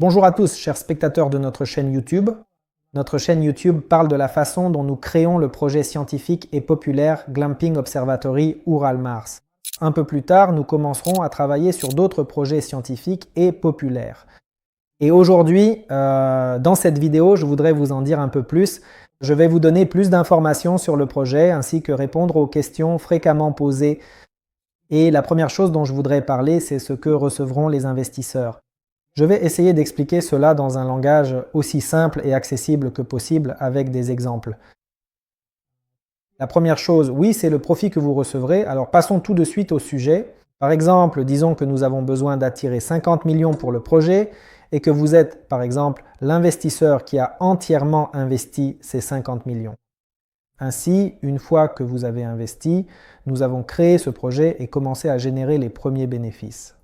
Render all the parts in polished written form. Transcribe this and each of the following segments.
Bonjour à tous, chers spectateurs de notre chaîne YouTube. Notre chaîne YouTube parle de la façon dont nous créons le projet scientifique et populaire Glamping Observatory Ural-Mars. Un peu plus tard, nous commencerons à travailler sur d'autres projets scientifiques et populaires. Et aujourd'hui, dans cette vidéo, je voudrais vous en dire un peu plus. Je vais vous donner plus d'informations sur le projet ainsi que répondre aux questions fréquemment posées. Et la première chose dont je voudrais parler, c'est ce que recevront les investisseurs. Je vais essayer d'expliquer cela dans un langage aussi simple et accessible que possible avec des exemples. La première chose, oui, c'est le profit que vous recevrez. Alors passons tout de suite au sujet. Par exemple, disons que nous avons besoin d'attirer 50 millions pour le projet et que vous êtes, par exemple, l'investisseur qui a entièrement investi ces 50 millions. Ainsi, une fois que vous avez investi, nous avons créé ce projet et commencé à générer les premiers bénéfices.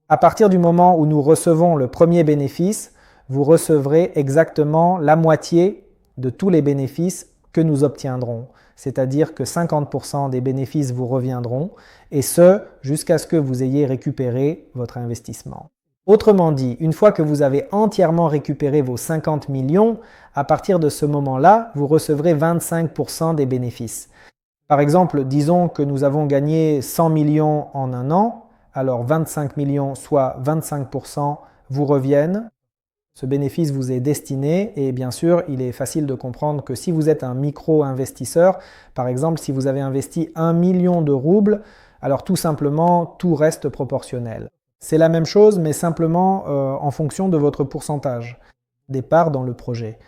À partir du moment où nous recevons le premier bénéfice, vous recevrez exactement la moitié de tous les bénéfices que nous obtiendrons. C'est-à-dire que 50% des bénéfices vous reviendront, et ce, jusqu'à ce que vous ayez récupéré votre investissement. Autrement dit, une fois que vous avez entièrement récupéré vos 50 millions, à partir de ce moment-là, vous recevrez 25% des bénéfices. Par exemple, disons que nous avons gagné 100 millions en un an, alors 25 millions, soit 25%, vous reviennent. Ce bénéfice vous est destiné et bien sûr, il est facile de comprendre que si vous êtes un micro-investisseur, par exemple, si vous avez investi 1 million de roubles, alors tout simplement, tout reste proportionnel. C'est la même chose, mais simplement en fonction de votre pourcentage des parts dans le projet.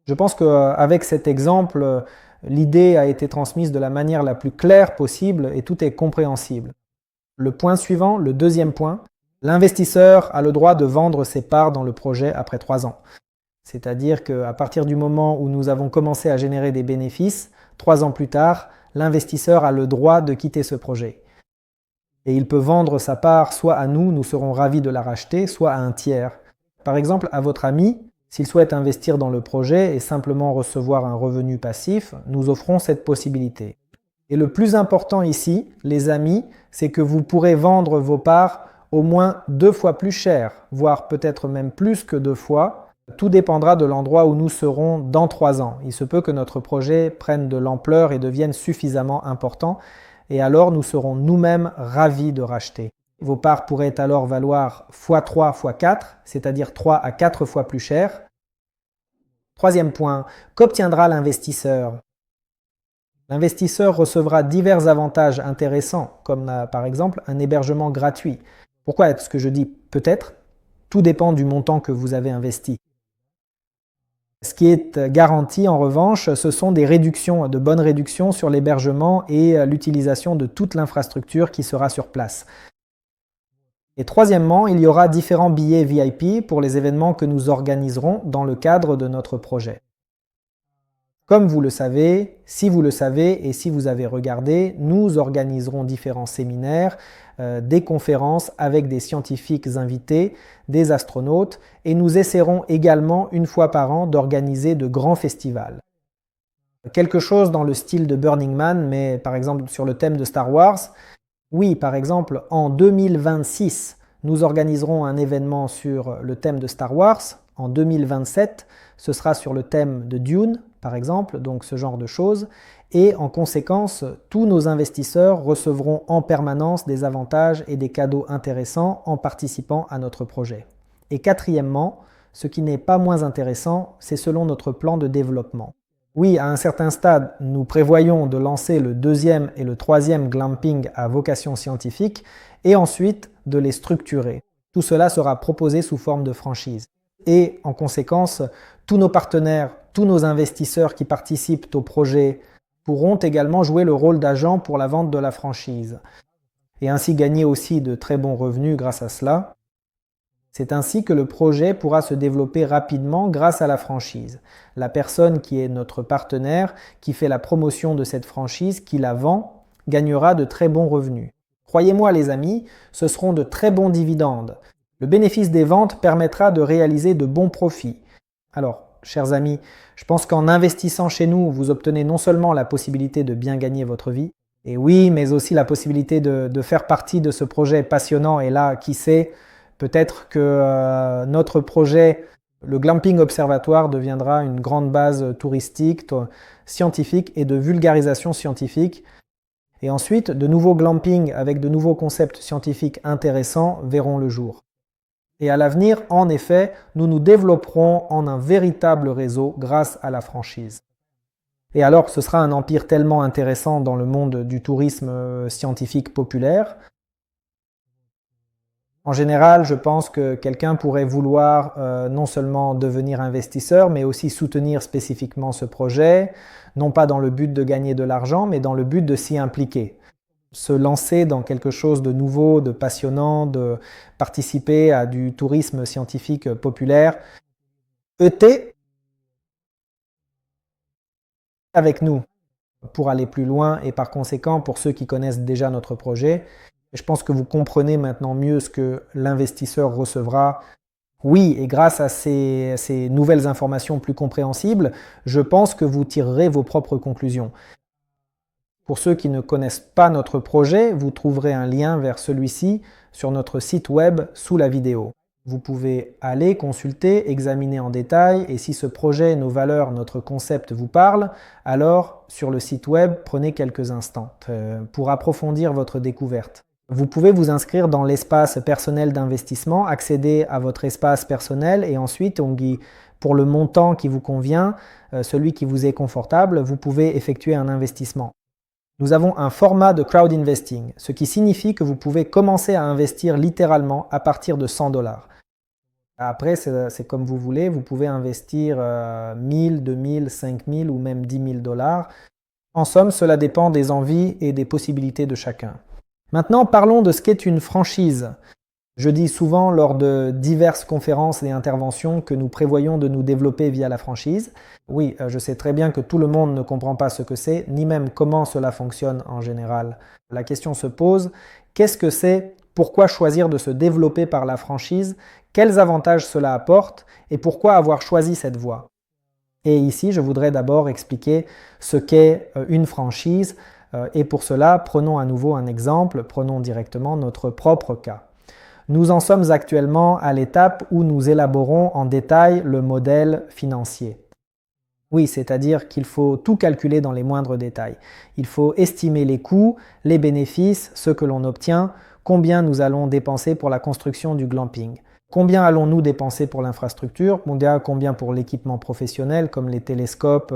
Je pense qu'avec cet exemple, l'idée a été transmise de la manière la plus claire possible et tout est compréhensible. Le point suivant, le deuxième point, l'investisseur a le droit de vendre ses parts dans le projet après 3 ans. C'est-à-dire qu'à partir du moment où nous avons commencé à générer des bénéfices, 3 ans plus tard, l'investisseur a le droit de quitter ce projet. Et il peut vendre sa part soit à nous, nous serons ravis de la racheter, soit à un tiers. Par exemple, à votre ami, s'il souhaite investir dans le projet et simplement recevoir un revenu passif, nous offrons cette possibilité. Et le plus important ici, les amis, c'est que vous pourrez vendre vos parts au moins 2 fois plus cher, voire peut-être même plus que 2 fois. Tout dépendra de l'endroit où nous serons dans 3 ans. Il se peut que notre projet prenne de l'ampleur et devienne suffisamment important, et alors nous serons nous-mêmes ravis de racheter. Vos parts pourraient alors valoir x3, x4, c'est-à-dire 3 à 4 fois plus cher. Troisième point, qu'obtiendra l'investisseur ? L'investisseur recevra divers avantages intéressants, comme par exemple un hébergement gratuit. Pourquoi est-ce que je dis peut-être ? Tout dépend du montant que vous avez investi. Ce qui est garanti en revanche, ce sont des réductions, de bonnes réductions sur l'hébergement et l'utilisation de toute l'infrastructure qui sera sur place. Et troisièmement, il y aura différents billets VIP pour les événements que nous organiserons dans le cadre de notre projet. Comme vous le savez, si vous le savez et si vous avez regardé, nous organiserons différents séminaires, des conférences avec des scientifiques invités, des astronautes et nous essaierons également une fois par an d'organiser de grands festivals. Quelque chose dans le style de Burning Man, mais par exemple sur le thème de Star Wars. Oui, par exemple, en 2026, nous organiserons un événement sur le thème de Star Wars. En 2027, ce sera sur le thème de Dune, par exemple, donc ce genre de choses. Et en conséquence, tous nos investisseurs recevront en permanence des avantages et des cadeaux intéressants en participant à notre projet. Et quatrièmement, ce qui n'est pas moins intéressant, c'est selon notre plan de développement. Oui, à un certain stade, nous prévoyons de lancer le 2e et le 3e glamping à vocation scientifique et ensuite de les structurer. Tout cela sera proposé sous forme de franchise. Et en conséquence, tous nos partenaires, tous nos investisseurs qui participent au projet pourront également jouer le rôle d'agent pour la vente de la franchise et ainsi gagner aussi de très bons revenus grâce à cela. C'est ainsi que le projet pourra se développer rapidement grâce à la franchise. La personne qui est notre partenaire, qui fait la promotion de cette franchise, qui la vend, gagnera de très bons revenus. Croyez-moi les amis, ce seront de très bons dividendes. Le bénéfice des ventes permettra de réaliser de bons profits. Alors, chers amis, je pense qu'en investissant chez nous, vous obtenez non seulement la possibilité de bien gagner votre vie, et oui, mais aussi la possibilité de faire partie de ce projet passionnant, et là, qui sait, Peut-être que notre projet, le Glamping Observatoire, deviendra une grande base touristique, scientifique et de vulgarisation scientifique. Et ensuite, de nouveaux glampings avec de nouveaux concepts scientifiques intéressants verront le jour. Et à l'avenir, en effet, nous nous développerons en un véritable réseau grâce à la franchise. Et alors, ce sera un empire tellement intéressant dans le monde du tourisme scientifique populaire. En général, je pense que quelqu'un pourrait vouloir non seulement devenir investisseur, mais aussi soutenir spécifiquement ce projet, non pas dans le but de gagner de l'argent, mais dans le but de s'y impliquer. Se lancer dans quelque chose de nouveau, de passionnant, de participer à du tourisme scientifique populaire. ET avec nous pour aller plus loin et par conséquent, pour ceux qui connaissent déjà notre projet, je pense que vous comprenez maintenant mieux ce que l'investisseur recevra. Oui, et grâce à ces nouvelles informations plus compréhensibles, je pense que vous tirerez vos propres conclusions. Pour ceux qui ne connaissent pas notre projet, vous trouverez un lien vers celui-ci sur notre site web sous la vidéo. Vous pouvez aller consulter, examiner en détail, et si ce projet, nos valeurs, notre concept vous parle, alors sur le site web, prenez quelques instants pour approfondir votre découverte. Vous pouvez vous inscrire dans l'espace personnel d'investissement, accéder à votre espace personnel et ensuite, pour le montant qui vous convient, celui qui vous est confortable, vous pouvez effectuer un investissement. Nous avons un format de crowd investing, ce qui signifie que vous pouvez commencer à investir littéralement à partir de 100 $. Après, c'est comme vous voulez, vous pouvez investir 1000, 2000, 5000 ou même 10 000 $. En somme, cela dépend des envies et des possibilités de chacun. Maintenant, parlons de ce qu'est une franchise. Je dis souvent lors de diverses conférences et interventions que nous prévoyons de nous développer via la franchise. Oui, je sais très bien que tout le monde ne comprend pas ce que c'est, ni même comment cela fonctionne en général. La question se pose, qu'est-ce que c'est? Pourquoi choisir de se développer par la franchise? Quels avantages cela apporte? Et pourquoi avoir choisi cette voie? Et ici, je voudrais d'abord expliquer ce qu'est une franchise. Et pour cela, prenons à nouveau un exemple, prenons directement notre propre cas. Nous en sommes actuellement à l'étape où nous élaborons en détail le modèle financier. Oui, c'est-à-dire qu'il faut tout calculer dans les moindres détails. Il faut estimer les coûts, les bénéfices, ce que l'on obtient, combien nous allons dépenser pour la construction du glamping. Combien allons-nous dépenser pour l'infrastructure? Combien pour l'équipement professionnel comme les télescopes,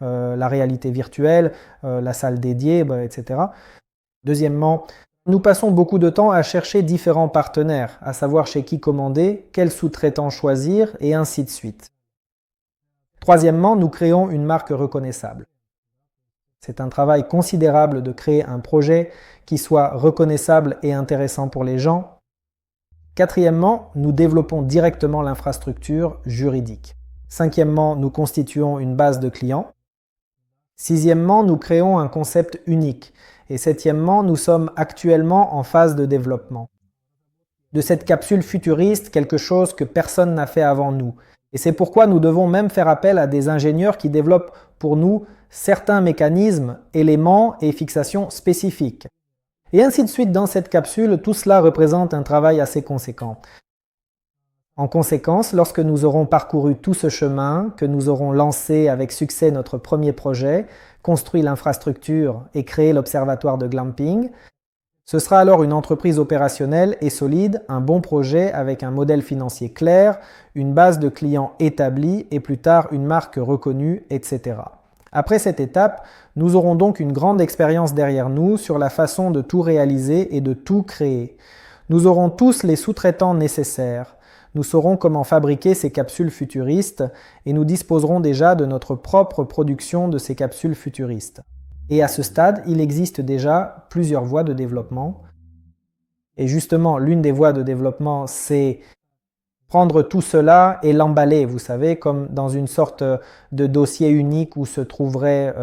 la réalité virtuelle, la salle dédiée, etc. Deuxièmement, nous passons beaucoup de temps à chercher différents partenaires, à savoir chez qui commander, quel sous-traitant choisir et ainsi de suite. Troisièmement, nous créons une marque reconnaissable. C'est un travail considérable de créer un projet qui soit reconnaissable et intéressant pour les gens. Quatrièmement, nous développons directement l'infrastructure juridique. Cinquièmement, nous constituons une base de clients. Sixièmement, nous créons un concept unique. Et septièmement, nous sommes actuellement en phase de développement. De cette capsule futuriste, quelque chose que personne n'a fait avant nous. Et c'est pourquoi nous devons même faire appel à des ingénieurs qui développent pour nous certains mécanismes, éléments et fixations spécifiques. Et ainsi de suite dans cette capsule, tout cela représente un travail assez conséquent. En conséquence, lorsque nous aurons parcouru tout ce chemin, que nous aurons lancé avec succès notre premier projet, construit l'infrastructure et créé l'observatoire de glamping, ce sera alors une entreprise opérationnelle et solide, un bon projet avec un modèle financier clair, une base de clients établie et plus tard une marque reconnue, etc. Après cette étape, nous aurons donc une grande expérience derrière nous sur la façon de tout réaliser et de tout créer. Nous aurons tous les sous-traitants nécessaires. Nous saurons comment fabriquer ces capsules futuristes et nous disposerons déjà de notre propre production de ces capsules futuristes. Et à ce stade, il existe déjà plusieurs voies de développement. Et justement, l'une des voies de développement, c'est prendre tout cela et l'emballer, vous savez, comme dans une sorte de dossier unique où se trouveraient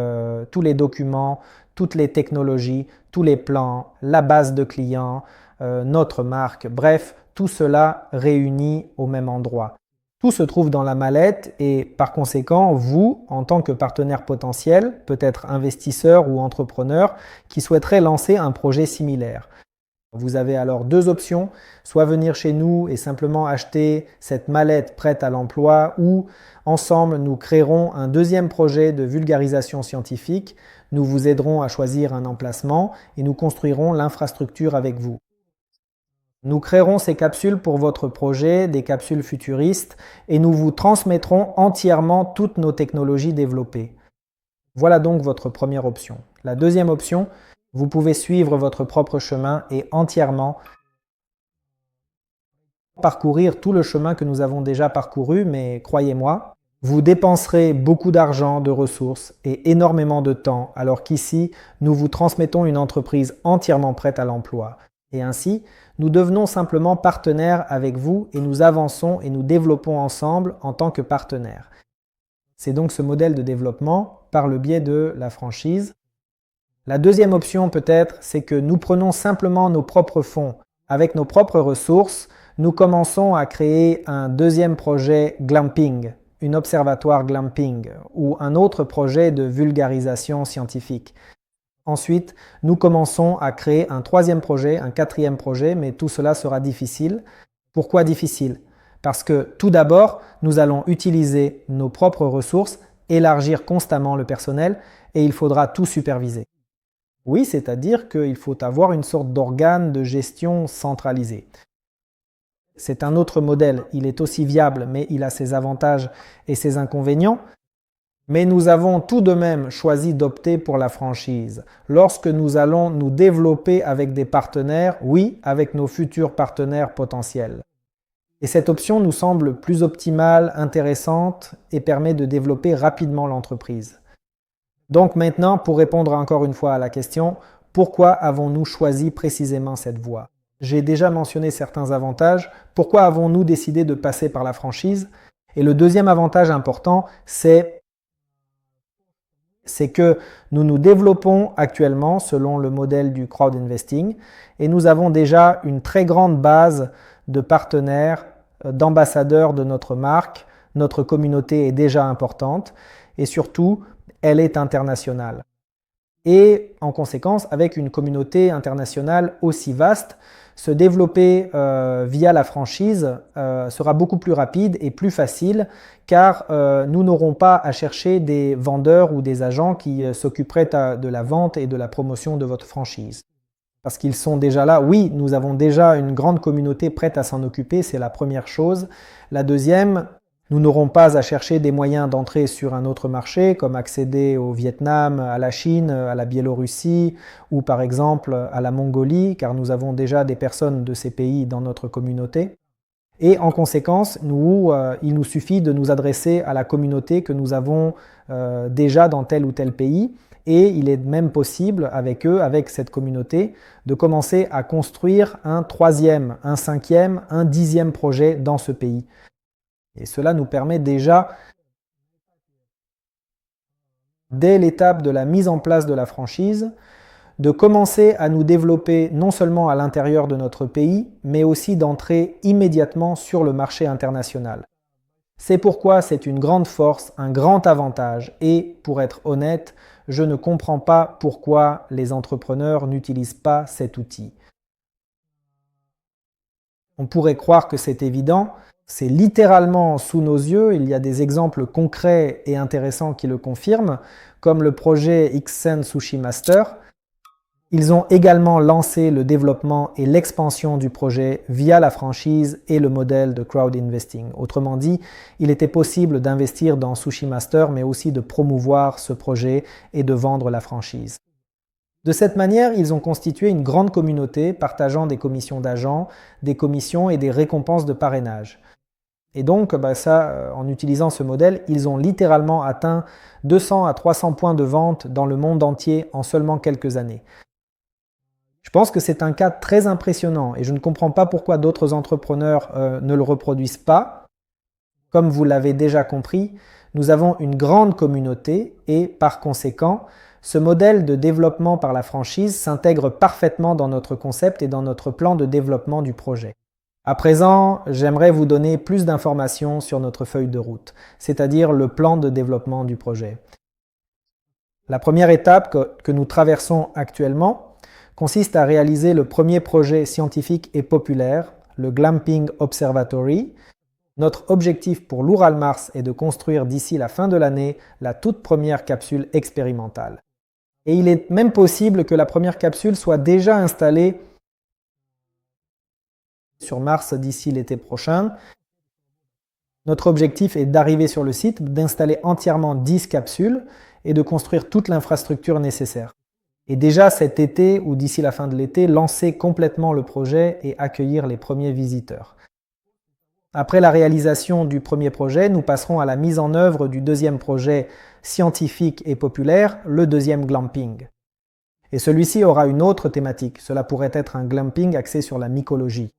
tous les documents, toutes les technologies, tous les plans, la base de clients, notre marque, bref, tout cela réuni au même endroit. Tout se trouve dans la mallette et par conséquent, vous, en tant que partenaire potentiel, peut-être investisseur ou entrepreneur, qui souhaiterait lancer un projet similaire. Vous avez alors deux options, soit venir chez nous et simplement acheter cette mallette prête à l'emploi, ou ensemble nous créerons un deuxième projet de vulgarisation scientifique, nous vous aiderons à choisir un emplacement et nous construirons l'infrastructure avec vous. Nous créerons ces capsules pour votre projet, des capsules futuristes, et nous vous transmettrons entièrement toutes nos technologies développées. Voilà donc votre première option. La deuxième option, vous pouvez suivre votre propre chemin et entièrement parcourir tout le chemin que nous avons déjà parcouru, mais croyez-moi, vous dépenserez beaucoup d'argent, de ressources et énormément de temps, alors qu'ici, nous vous transmettons une entreprise entièrement prête à l'emploi. Et ainsi, nous devenons simplement partenaires avec vous et nous avançons et nous développons ensemble en tant que partenaires. C'est donc ce modèle de développement par le biais de la franchise. La deuxième option peut-être, c'est que nous prenons simplement nos propres fonds. Avec nos propres ressources, nous commençons à créer un deuxième projet glamping, un observatoire glamping, ou un autre projet de vulgarisation scientifique. Ensuite, nous commençons à créer un troisième projet, un quatrième projet, mais tout cela sera difficile. Pourquoi difficile? Parce que tout d'abord, nous allons utiliser nos propres ressources, élargir constamment le personnel, et il faudra tout superviser. Oui, c'est-à-dire qu'il faut avoir une sorte d'organe de gestion centralisé. C'est un autre modèle, il est aussi viable, mais il a ses avantages et ses inconvénients. Mais nous avons tout de même choisi d'opter pour la franchise. Lorsque nous allons nous développer avec des partenaires, oui, avec nos futurs partenaires potentiels. Et cette option nous semble plus optimale, intéressante et permet de développer rapidement l'entreprise. Donc maintenant, pour répondre encore une fois à la question, pourquoi avons-nous choisi précisément cette voie? J'ai déjà mentionné certains avantages. Pourquoi avons-nous décidé de passer par la franchise? Et le deuxième avantage important, c'est que nous nous développons actuellement selon le modèle du crowd investing et nous avons déjà une très grande base de partenaires, d'ambassadeurs de notre marque. Notre communauté est déjà importante et surtout, elle est internationale. Et en conséquence, avec une communauté internationale aussi vaste, se développer via la franchise sera beaucoup plus rapide et plus facile car nous n'aurons pas à chercher des vendeurs ou des agents qui s'occuperaient de la vente et de la promotion de votre franchise. Parce qu'ils sont déjà là. Oui, nous avons déjà une grande communauté prête à s'en occuper, c'est la première chose. La deuxième, nous n'aurons pas à chercher des moyens d'entrer sur un autre marché, comme accéder au Vietnam, à la Chine, à la Biélorussie ou par exemple à la Mongolie, car nous avons déjà des personnes de ces pays dans notre communauté. Et en conséquence, il nous suffit de nous adresser à la communauté que nous avons déjà dans tel ou tel pays. Et il est même possible avec eux, avec cette communauté, de commencer à construire un troisième, un cinquième, un dixième projet dans ce pays. Et cela nous permet déjà, dès l'étape de la mise en place de la franchise, de commencer à nous développer non seulement à l'intérieur de notre pays, mais aussi d'entrer immédiatement sur le marché international. C'est pourquoi c'est une grande force, un grand avantage, et pour être honnête, je ne comprends pas pourquoi les entrepreneurs n'utilisent pas cet outil. On pourrait croire que c'est évident, c'est littéralement sous nos yeux, il y a des exemples concrets et intéressants qui le confirment, comme le projet Xsen Sushi Master. Ils ont également lancé le développement et l'expansion du projet via la franchise et le modèle de crowd investing. Autrement dit, il était possible d'investir dans Sushi Master, mais aussi de promouvoir ce projet et de vendre la franchise. De cette manière, ils ont constitué une grande communauté partageant des commissions d'agents, des commissions et des récompenses de parrainage. Et donc, en utilisant ce modèle, ils ont littéralement atteint 200 à 300 points de vente dans le monde entier en seulement quelques années. Je pense que c'est un cas très impressionnant et je ne comprends pas pourquoi d'autres entrepreneurs ne le reproduisent pas. Comme vous l'avez déjà compris, nous avons une grande communauté et par conséquent, ce modèle de développement par la franchise s'intègre parfaitement dans notre concept et dans notre plan de développement du projet. À présent, j'aimerais vous donner plus d'informations sur notre feuille de route, c'est-à-dire le plan de développement du projet. La première étape que nous traversons actuellement consiste à réaliser le premier projet scientifique et populaire, le Glamping Observatory. Notre objectif pour l'Ural-Mars est de construire d'ici la fin de l'année la toute première capsule expérimentale. Et il est même possible que la première capsule soit déjà installée sur Mars d'ici l'été prochain. Notre objectif est d'arriver sur le site, d'installer entièrement 10 capsules et de construire toute l'infrastructure nécessaire. Et déjà cet été ou d'ici la fin de l'été, lancer complètement le projet et accueillir les premiers visiteurs. Après la réalisation du premier projet, nous passerons à la mise en œuvre du deuxième projet scientifique et populaire, le deuxième glamping. Et celui-ci aura une autre thématique. Cela pourrait être un glamping axé sur la mycologie.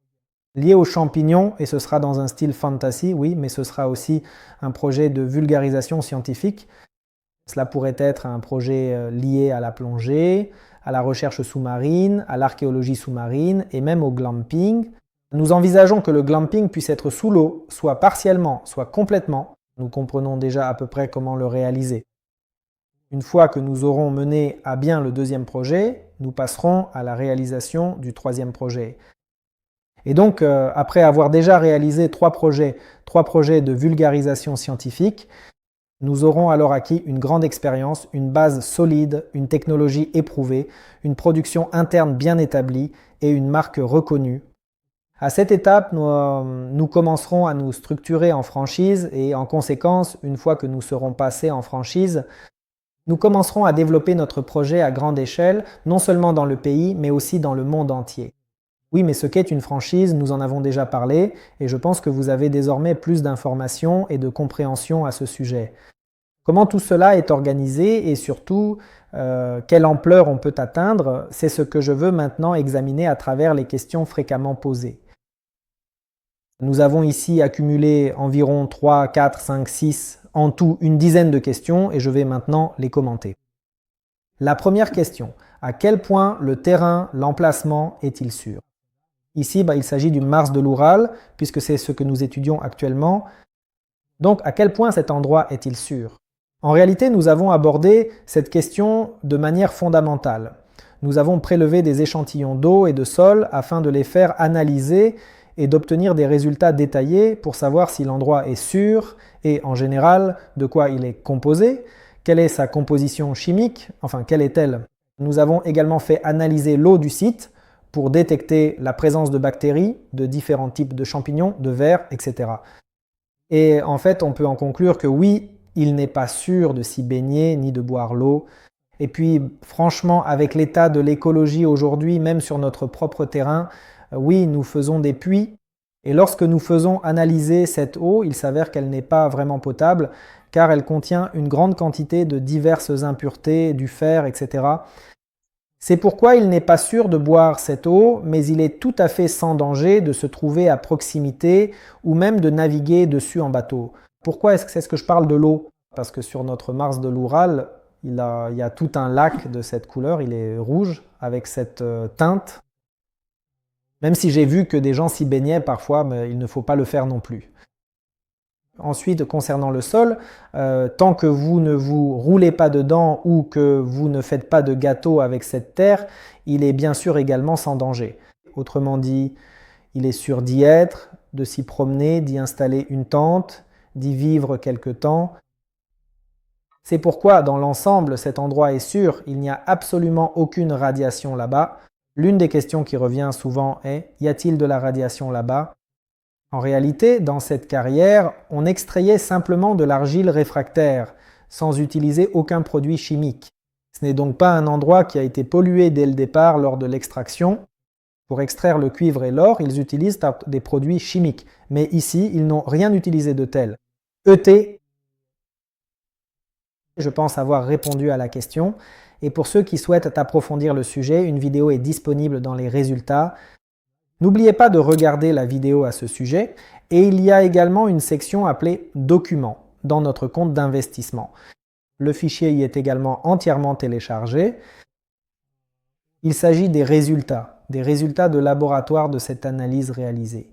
Lié aux champignons, et ce sera dans un style fantasy, oui, mais ce sera aussi un projet de vulgarisation scientifique. Cela pourrait être un projet lié à la plongée, à la recherche sous-marine, à l'archéologie sous-marine et même au glamping. Nous envisageons que le glamping puisse être sous l'eau, soit partiellement, soit complètement. Nous comprenons déjà à peu près comment le réaliser. Une fois que nous aurons mené à bien le deuxième projet, nous passerons à la réalisation du troisième projet. Et donc, après avoir déjà réalisé trois projets de vulgarisation scientifique, nous aurons alors acquis une grande expérience, une base solide, une technologie éprouvée, une production interne bien établie et une marque reconnue. À cette étape, nous commencerons à nous structurer en franchise et en conséquence, une fois que nous serons passés en franchise, nous commencerons à développer notre projet à grande échelle, non seulement dans le pays, mais aussi dans le monde entier. Oui, mais ce qu'est une franchise, nous en avons déjà parlé et je pense que vous avez désormais plus d'informations et de compréhension à ce sujet. Comment tout cela est organisé et surtout, quelle ampleur on peut atteindre, c'est ce que je veux maintenant examiner à travers les questions fréquemment posées. Nous avons ici accumulé environ 3, 4, 5, 6, en tout une dizaine de questions et je vais maintenant les commenter. La première question, à quel point le terrain, l'emplacement est-il sûr? Ici, il s'agit du Mars de l'Oural, puisque c'est ce que nous étudions actuellement. Donc, à quel point cet endroit est-il sûr? En réalité, nous avons abordé cette question de manière fondamentale. Nous avons prélevé des échantillons d'eau et de sol afin de les faire analyser et d'obtenir des résultats détaillés pour savoir si l'endroit est sûr et, en général, de quoi il est composé, quelle est sa composition chimique, enfin, quelle est-elle? Nous avons également fait analyser l'eau du site pour détecter la présence de bactéries, de différents types de champignons, de vers, etc. Et en fait, on peut en conclure que oui, il n'est pas sûr de s'y baigner ni de boire l'eau. Et puis, franchement, avec l'état de l'écologie aujourd'hui, même sur notre propre terrain, oui, nous faisons des puits. Et lorsque nous faisons analyser cette eau, il s'avère qu'elle n'est pas vraiment potable, car elle contient une grande quantité de diverses impuretés, du fer, etc. C'est pourquoi il n'est pas sûr de boire cette eau, mais il est tout à fait sans danger de se trouver à proximité ou même de naviguer dessus en bateau. Pourquoi est-ce que je parle de l'eau? Parce que sur notre Mars de l'Oural, il y a tout un lac de cette couleur, il est rouge avec cette teinte. Même si j'ai vu que des gens s'y baignaient parfois, mais il ne faut pas le faire non plus. Ensuite, concernant le sol, tant que vous ne vous roulez pas dedans ou que vous ne faites pas de gâteau avec cette terre, il est bien sûr également sans danger. Autrement dit, il est sûr d'y être, de s'y promener, d'y installer une tente, d'y vivre quelque temps. C'est pourquoi, dans l'ensemble, cet endroit est sûr, il n'y a absolument aucune radiation là-bas. L'une des questions qui revient souvent est « Y a-t-il de la radiation là-bas » En réalité, dans cette carrière, on extrayait simplement de l'argile réfractaire, sans utiliser aucun produit chimique. Ce n'est donc pas un endroit qui a été pollué dès le départ lors de l'extraction. Pour extraire le cuivre et l'or, ils utilisent des produits chimiques. Mais ici, ils n'ont rien utilisé de tel. ET, je pense avoir répondu à la question. Et pour ceux qui souhaitent approfondir le sujet, une vidéo est disponible dans les résultats. N'oubliez pas de regarder la vidéo à ce sujet et il y a également une section appelée « Documents » dans notre compte d'investissement. Le fichier y est également entièrement téléchargé. Il s'agit des résultats de laboratoire de cette analyse réalisée.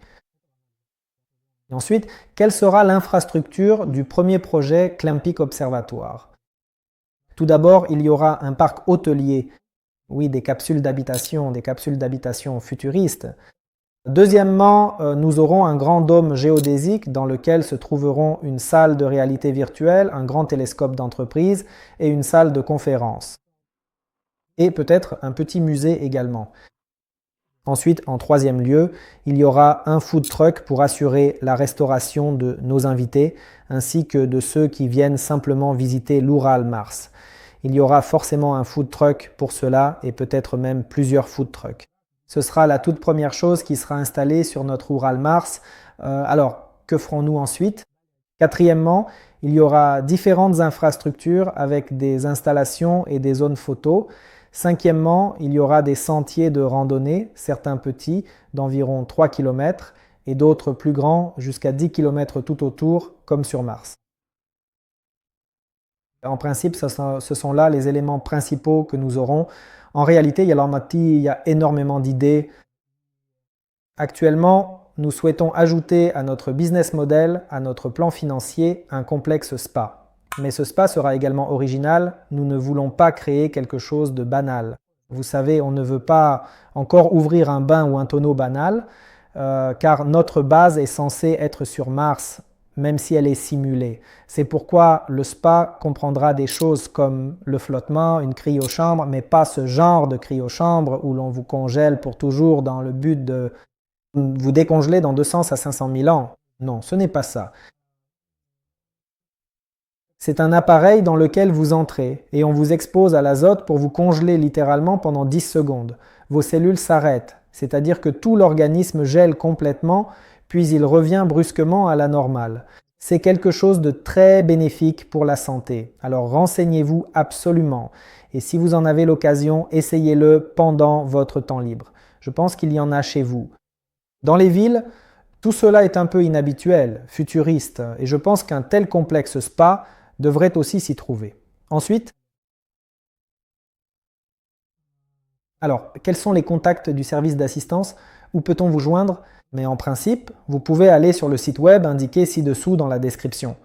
Et ensuite, quelle sera l'infrastructure du premier projet Glamping Observatoire? Tout d'abord, il y aura un parc hôtelier Oui, des capsules d'habitation futuristes. Deuxièmement, nous aurons un grand dôme géodésique dans lequel se trouveront une salle de réalité virtuelle, un grand télescope d'entreprise et une salle de conférence. Et peut-être un petit musée également. Ensuite, en troisième lieu, il y aura un food truck pour assurer la restauration de nos invités, ainsi que de ceux qui viennent simplement visiter l'Ural Mars. Il y aura forcément un food truck pour cela, et peut-être même plusieurs food trucks. Ce sera la toute première chose qui sera installée sur notre Ural Mars. Alors, que ferons-nous ensuite? Quatrièmement, il y aura différentes infrastructures avec des installations et des zones photos. Cinquièmement, il y aura des sentiers de randonnée, certains petits, d'environ 3 km, et d'autres plus grands, jusqu'à 10 km tout autour, comme sur Mars. En principe, ce sont là les éléments principaux que nous aurons. En réalité, il y a énormément d'idées. Actuellement, nous souhaitons ajouter à notre business model, à notre plan financier, un complexe spa. Mais ce spa sera également original, nous ne voulons pas créer quelque chose de banal. Vous savez, on ne veut pas encore ouvrir un bain ou un tonneau banal, car notre base est censée être sur Mars, même si elle est simulée. C'est pourquoi le spa comprendra des choses comme le flottement, une cryochambre, mais pas ce genre de cryochambre où l'on vous congèle pour toujours dans le but de vous décongeler dans 200 à 500 000 ans. Non, ce n'est pas ça. C'est un appareil dans lequel vous entrez et on vous expose à l'azote pour vous congeler littéralement pendant 10 secondes. Vos cellules s'arrêtent, c'est-à-dire que tout l'organisme gèle complètement, puis il revient brusquement à la normale. C'est quelque chose de très bénéfique pour la santé. Alors renseignez-vous absolument. Et si vous en avez l'occasion, essayez-le pendant votre temps libre. Je pense qu'il y en a chez vous. Dans les villes, tout cela est un peu inhabituel, futuriste, et je pense qu'un tel complexe spa devrait aussi s'y trouver. Ensuite, alors, quels sont les contacts du service d'assistance? Où peut-on vous joindre? Mais en principe, vous pouvez aller sur le site web indiqué ci-dessous dans la description.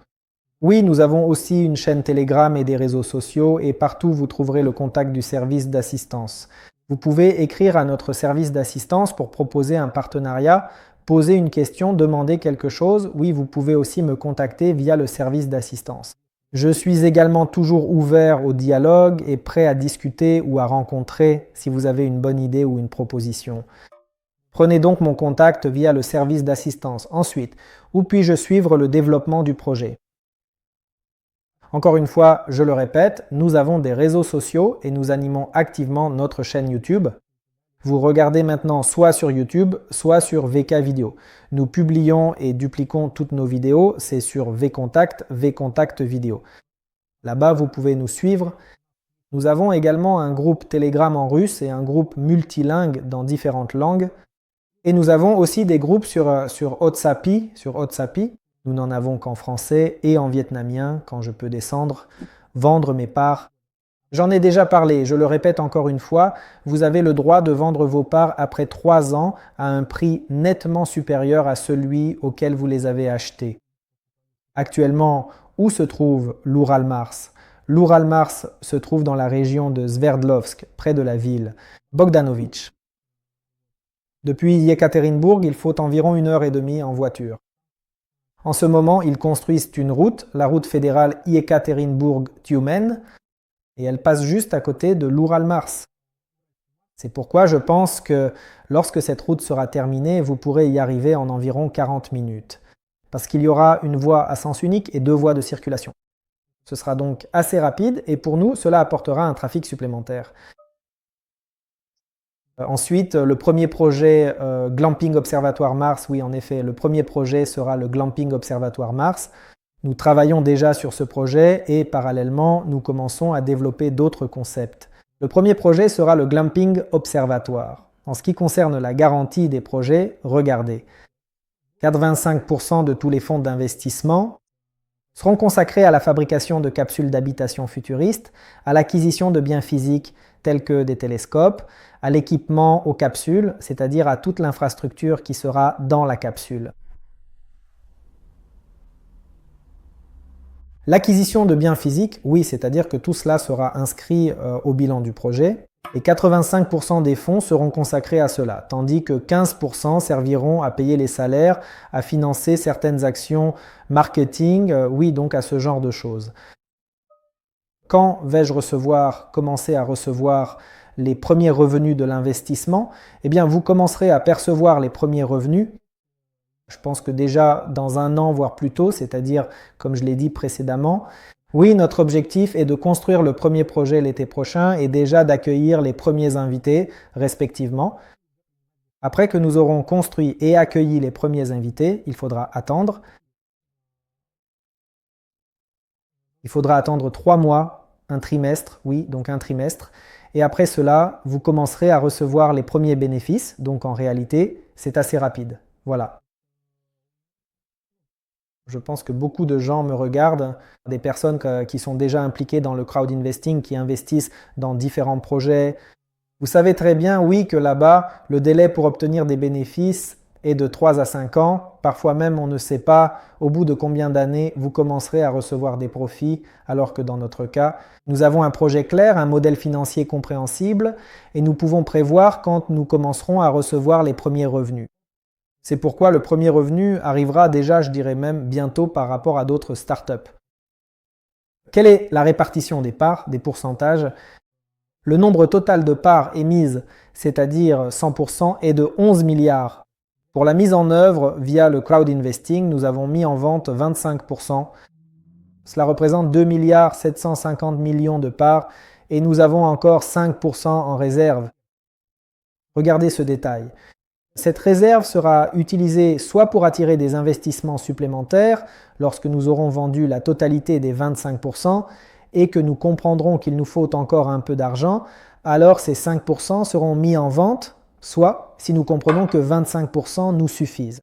Oui, nous avons aussi une chaîne Telegram et des réseaux sociaux et partout vous trouverez le contact du service d'assistance. Vous pouvez écrire à notre service d'assistance pour proposer un partenariat, poser une question, demander quelque chose. Oui, vous pouvez aussi me contacter via le service d'assistance. Je suis également toujours ouvert au dialogue et prêt à discuter ou à rencontrer si vous avez une bonne idée ou une proposition. Prenez donc mon contact via le service d'assistance. Ensuite, où puis-je suivre le développement du projet? Encore une fois, je le répète, nous avons des réseaux sociaux et nous animons activement notre chaîne YouTube. Vous regardez maintenant soit sur YouTube, soit sur VK Vidéo. Nous publions et dupliquons toutes nos vidéos, c'est sur VContact, VContact Vidéo. Là-bas, vous pouvez nous suivre. Nous avons également un groupe Telegram en russe et un groupe multilingue dans différentes langues. Et nous avons aussi des groupes sur WhatsApp. Nous n'en avons qu'en français et en vietnamien quand je peux descendre, vendre mes parts. J'en ai déjà parlé, je le répète encore une fois, vous avez le droit de vendre vos parts après 3 ans à un prix nettement supérieur à celui auquel vous les avez achetées. Actuellement, où se trouve l'Ural Mars? L'Ural Mars se trouve dans la région de Sverdlovsk, près de la ville Bogdanovich. Depuis Yekaterinbourg, il faut environ 1h30 en voiture. En ce moment, ils construisent une route, la route fédérale Yekaterinbourg-Tyumen, et elle passe juste à côté de l'Ural Mars. C'est pourquoi je pense que lorsque cette route sera terminée, vous pourrez y arriver en environ 40 minutes. Parce qu'il y aura une voie à sens unique et 2 voies de circulation. Ce sera donc assez rapide et pour nous, cela apportera un trafic supplémentaire. Ensuite, le premier projet Glamping Observatoire Mars, oui en effet, le premier projet sera le Glamping Observatoire Mars. Nous travaillons déjà sur ce projet et parallèlement, nous commençons à développer d'autres concepts. Le premier projet sera le Glamping Observatoire. En ce qui concerne la garantie des projets, regardez. 85% de tous les fonds d'investissement seront consacrés à la fabrication de capsules d'habitation futuristes, à l'acquisition de biens physiques tels que des télescopes, à l'équipement aux capsules, c'est-à-dire à toute l'infrastructure qui sera dans la capsule. L'acquisition de biens physiques, oui, c'est-à-dire que tout cela sera inscrit au bilan du projet. Et 85% des fonds seront consacrés à cela, tandis que 15% serviront à payer les salaires, à financer certaines actions marketing, oui, donc à ce genre de choses. Quand vais-je commencer à recevoir les premiers revenus de l'investissement? Eh bien, vous commencerez à percevoir les premiers revenus. Je pense que déjà dans 1 an, voire plus tôt, c'est-à-dire, comme je l'ai dit précédemment, oui, notre objectif est de construire le premier projet l'été prochain et déjà d'accueillir les premiers invités, respectivement. Après que nous aurons construit et accueilli les premiers invités, il faudra attendre. Il faudra attendre 3 mois, un trimestre, oui, donc un trimestre. Et après cela, vous commencerez à recevoir les premiers bénéfices. Donc en réalité, c'est assez rapide. Voilà. Je pense que beaucoup de gens me regardent, des personnes qui sont déjà impliquées dans le crowd investing, qui investissent dans différents projets. Vous savez très bien, oui, que là-bas, le délai pour obtenir des bénéfices est de 3 à 5 ans. Parfois même, on ne sait pas au bout de combien d'années vous commencerez à recevoir des profits, alors que dans notre cas, nous avons un projet clair, un modèle financier compréhensible, et nous pouvons prévoir quand nous commencerons à recevoir les premiers revenus. C'est pourquoi le premier revenu arrivera déjà, je dirais même, bientôt par rapport à d'autres startups. Quelle est la répartition des parts, des pourcentages? Le nombre total de parts émises, c'est-à-dire 100%, est de 11 milliards. Pour la mise en œuvre via le crowd investing, nous avons mis en vente 25%. Cela représente 2 milliards 750 millions de parts et nous avons encore 5% en réserve. Regardez ce détail. Cette réserve sera utilisée soit pour attirer des investissements supplémentaires lorsque nous aurons vendu la totalité des 25% et que nous comprendrons qu'il nous faut encore un peu d'argent, alors ces 5% seront mis en vente, soit si nous comprenons que 25% nous suffisent.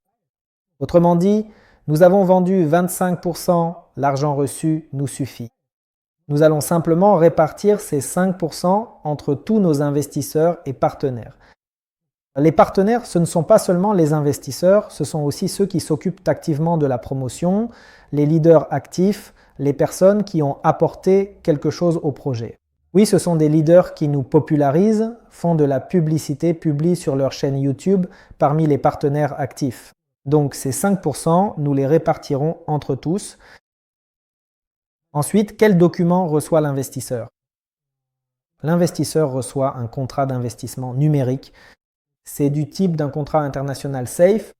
Autrement dit, nous avons vendu 25%, l'argent reçu nous suffit. Nous allons simplement répartir ces 5% entre tous nos investisseurs et partenaires. Les partenaires, ce ne sont pas seulement les investisseurs, ce sont aussi ceux qui s'occupent activement de la promotion, les leaders actifs, les personnes qui ont apporté quelque chose au projet. Oui, ce sont des leaders qui nous popularisent, font de la publicité, publient sur leur chaîne YouTube parmi les partenaires actifs. Donc ces 5%, nous les répartirons entre tous. Ensuite, quel document reçoit l'investisseur? L'investisseur reçoit un contrat d'investissement numérique. C'est du type d'un contrat international SAFE.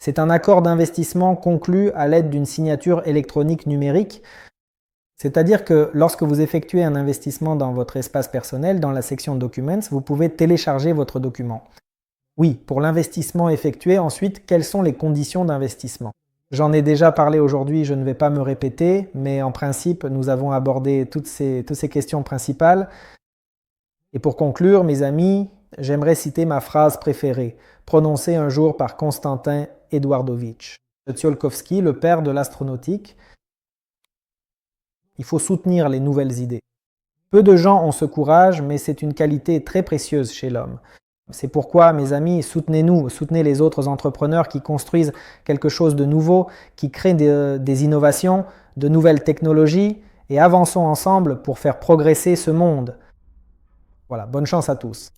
C'est un accord d'investissement conclu à l'aide d'une signature électronique numérique. C'est-à-dire que lorsque vous effectuez un investissement dans votre espace personnel, dans la section Documents, vous pouvez télécharger votre document. Oui, pour l'investissement effectué, ensuite, quelles sont les conditions d'investissement? J'en ai déjà parlé aujourd'hui, je ne vais pas me répéter, mais en principe, nous avons abordé toutes ces questions principales. Et pour conclure, mes amis, j'aimerais citer ma phrase préférée, prononcée un jour par Konstantin Eduardovitch Tsiolkovsky, le père de l'astronautique. Il faut soutenir les nouvelles idées. Peu de gens ont ce courage, mais c'est une qualité très précieuse chez l'homme. C'est pourquoi, mes amis, soutenez-nous, soutenez les autres entrepreneurs qui construisent quelque chose de nouveau, qui créent des innovations, de nouvelles technologies, et avançons ensemble pour faire progresser ce monde. Voilà, bonne chance à tous.